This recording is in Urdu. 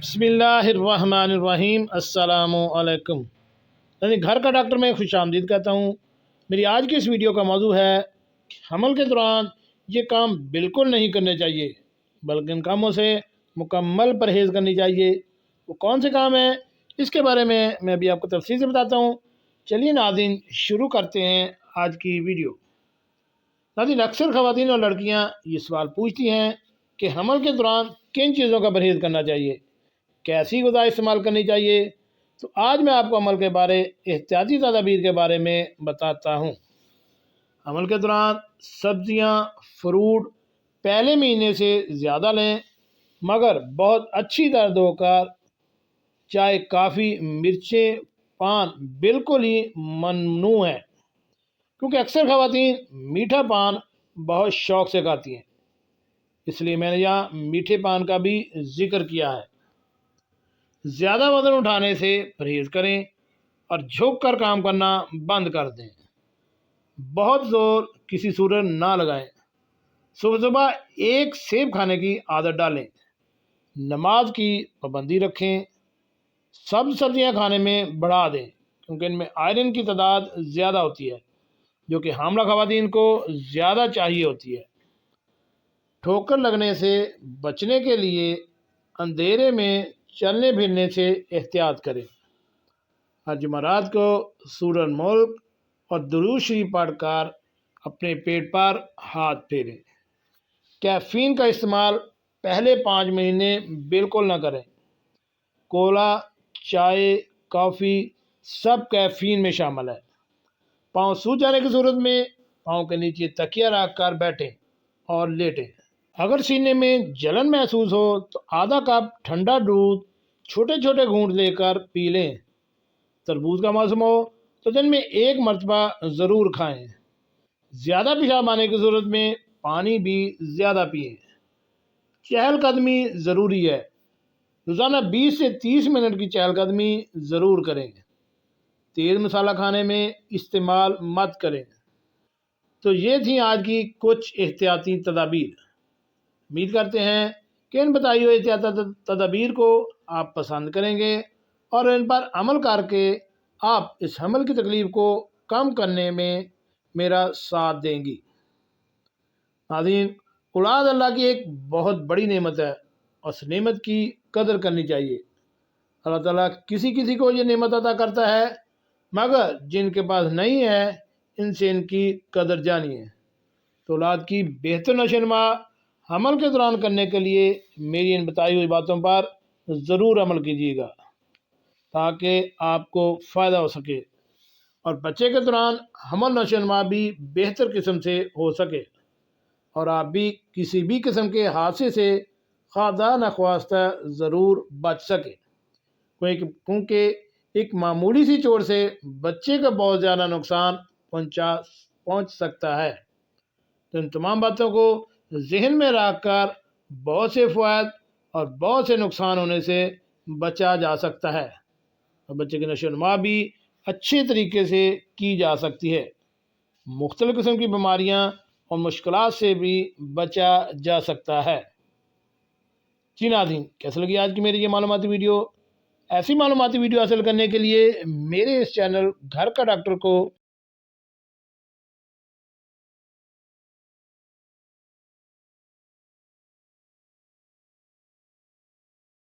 بسم اللہ الرحمن الرحیم۔ السلام علیکم۔ یعنی گھر کا ڈاکٹر میں خوش آمدید کہتا ہوں۔ میری آج کی اس ویڈیو کا موضوع ہے کہ حمل کے دوران یہ کام بالکل نہیں کرنے چاہیے، بلکہ ان کاموں سے مکمل پرہیز کرنی چاہیے۔ وہ کون سے کام ہیں، اس کے بارے میں ابھی آپ کو تفصیل سے بتاتا ہوں۔ چلیے ناظرین، شروع کرتے ہیں آج کی ویڈیو۔ ناظرین، اکثر خواتین اور لڑکیاں یہ سوال پوچھتی ہیں کہ حمل کے دوران کن چیزوں کا پرہیز کرنا چاہیے، کیسی غذا استعمال کرنی چاہیے۔ تو آج میں آپ کو حمل کے بارے احتیاطی تدابیر کے بارے میں بتاتا ہوں۔ حمل کے دوران سبزیاں، فروٹ پہلے مہینے سے زیادہ لیں، مگر بہت اچھی طرح دھو کر۔ چائے، کافی، مرچیں، پان بالکل ہی ممنوع ہے، کیونکہ اکثر خواتین میٹھا پان بہت شوق سے کھاتی ہیں، اس لیے میں نے یہاں میٹھے پان کا بھی ذکر کیا ہے۔ زیادہ وزن اٹھانے سے پرہیز کریں اور جھک کر کام کرنا بند کر دیں۔ بہت زور کسی صورت نہ لگائیں۔ صبح صبح ایک سیب کھانے کی عادت ڈالیں۔ نماز کی پابندی رکھیں۔ سبز سبزیاں کھانے میں بڑھا دیں، کیونکہ ان میں آئرن کی تعداد زیادہ ہوتی ہے، جو کہ حاملہ خواتین کو زیادہ چاہیے ہوتی ہے۔ ٹھوکر لگنے سے بچنے کے لیے اندھیرے میں چلنے پھرنے سے احتیاط کریں۔ ہر جمعرات کو سورۃ الملک اور درود شریف پڑھ کر اپنے پیٹ پر ہاتھ پھیریں۔ کیفین کا استعمال پہلے 5 مہینے بالکل نہ کریں۔ کولا، چائے، کافی سب کیفین میں شامل ہے۔ پاؤں سوج جانے کی صورت میں پاؤں کے نیچے تکیہ رکھ کر بیٹھیں اور لیٹیں۔ اگر سینے میں جلن محسوس ہو تو آدھا کپ ٹھنڈا دودھ چھوٹے چھوٹے گھونٹ لے کر پی لیں۔ تربوز کا موسم ہو تو دن میں 1 مرتبہ ضرور کھائیں۔ زیادہ پیشاب آنے کی صورت میں پانی بھی زیادہ پئیں۔ چہل قدمی ضروری ہے۔ روزانہ 20 سے 30 منٹ کی چہل قدمی ضرور کریں۔ تیز مسالہ کھانے میں استعمال مت کریں۔ تو یہ تھیں آج کی کچھ احتیاطی تدابیر۔ امید کرتے ہیں کہ ان بتائی ہوئی احتیاطی تدابیر کو آپ پسند کریں گے اور ان پر عمل کر کے آپ اس حمل کی تکلیف کو کم کرنے میں میرا ساتھ دیں گی۔ ناظرین، اولاد اللہ کی ایک بہت بڑی نعمت ہے اور اس نعمت کی قدر کرنی چاہیے۔ اللہ تعالیٰ کسی کسی کو یہ نعمت عطا کرتا ہے، مگر جن کے پاس نہیں ہے ان سے ان کی قدر جانیے۔ تو اولاد کی بہتر نشو و نما حمل کے دوران کرنے کے لیے میری ان بتائی ہوئی باتوں پر ضرور عمل کیجیے گا، تاکہ آپ کو فائدہ ہو سکے اور بچے کے دوران حمل نشو و نما بھی بہتر قسم سے ہو سکے اور آپ بھی کسی بھی قسم کے حادثے سے خواہ نخواستہ ضرور بچ سکے، کیونکہ ایک معمولی سی چوٹ سے بچے کا بہت زیادہ نقصان پہنچ سکتا ہے۔ تو ان تمام باتوں کو ذہن میں رکھ کر بہت سے فوائد اور بہت سے نقصان ہونے سے بچا جا سکتا ہے اور بچے کی نشو و نما بھی اچھے طریقے سے کی جا سکتی ہے۔ مختلف قسم کی بیماریاں اور مشکلات سے بھی بچا جا سکتا ہے۔ جی ناظرین، کیسے لگی آج کی میری یہ معلوماتی ویڈیو؟ ایسی معلوماتی ویڈیو حاصل کرنے کے لیے میرے اس چینل گھر کا ڈاکٹر کو